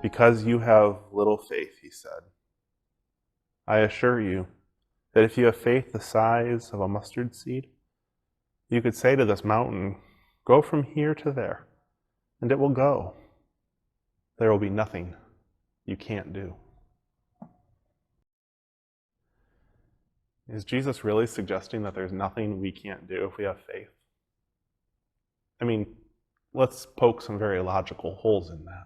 Because you have little faith, he said, I assure you that if you have faith the size of a mustard seed, you could say to this mountain, go from here to there, and it will go. There will be nothing you can't do. Is Jesus really suggesting that there's nothing we can't do if we have faith? I mean, let's poke some very logical holes in that.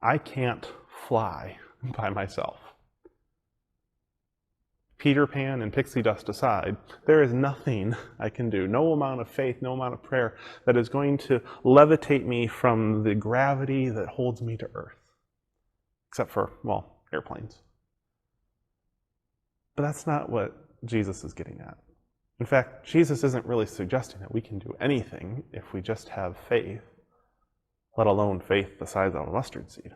I can't fly by myself. Peter Pan and pixie dust aside, there is nothing I can do, no amount of faith, no amount of prayer that is going to levitate me from the gravity that holds me to earth. Except for, well, airplanes. But that's not what Jesus is getting at. In fact, Jesus isn't really suggesting that we can do anything if we just have faith, let alone faith the size of a mustard seed.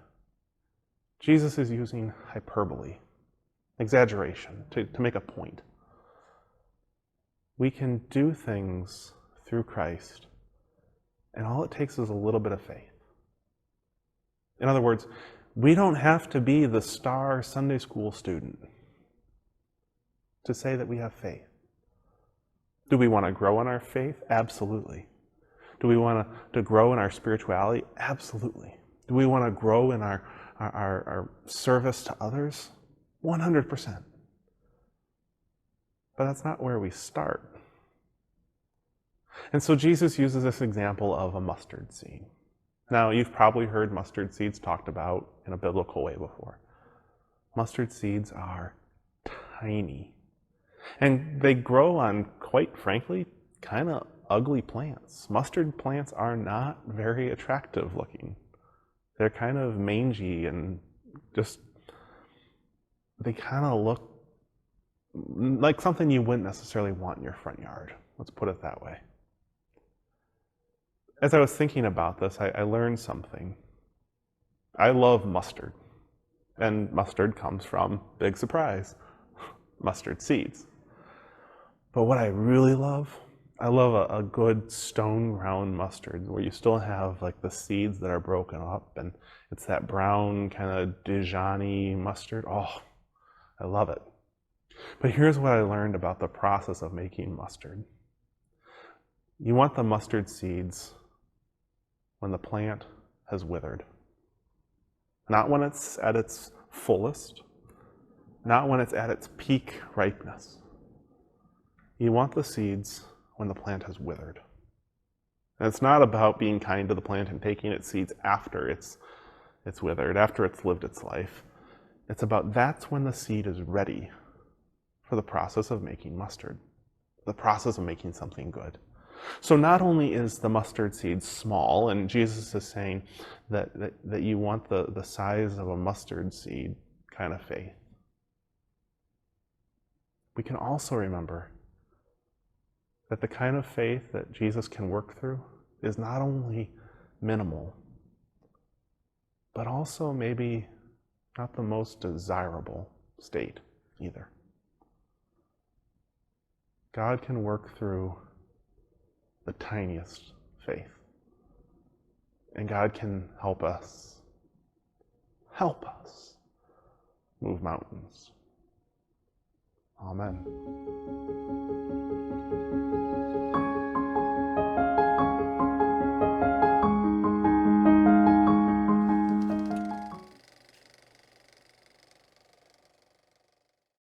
Jesus is using hyperbole, exaggeration, to make a point. We can do things through Christ, and all it takes is a little bit of faith. In other words, we don't have to be the star Sunday school student to say that we have faith. Do we want to grow in our faith? Absolutely. Do we want to grow in our spirituality? Absolutely. Do we want to grow in our service to others? 100%. But that's not where we start. And so Jesus uses this example of a mustard seed. Now, you've probably heard mustard seeds talked about in a biblical way before. Mustard seeds are tiny. And they grow on, quite frankly, kind of ugly plants. Mustard plants are not very attractive looking. They're kind of mangy and just, they kind of look like something you wouldn't necessarily want in your front yard. Let's put it that way. As I was thinking about this, I learned something. I love mustard. And mustard comes from, big surprise, mustard seeds. But what I really love, I love a good stone ground mustard where you still have like the seeds that are broken up and it's that brown kind of Dijon-y mustard. Oh, I love it. But here's what I learned about the process of making mustard. You want the mustard seeds when the plant has withered. Not when it's at its fullest, not when it's at its peak ripeness. You want the seeds when the plant has withered. And it's not about being kind to the plant and taking its seeds after it's withered, after it's lived its life. It's about that's when the seed is ready for the process of making mustard, the process of making something good. So not only is the mustard seed small, and Jesus is saying that you want the size of a mustard seed kind of faith, we can also remember that the kind of faith that Jesus can work through is not only minimal, but also maybe not the most desirable state either. God can work through the tiniest faith. And God can help us move mountains. Amen.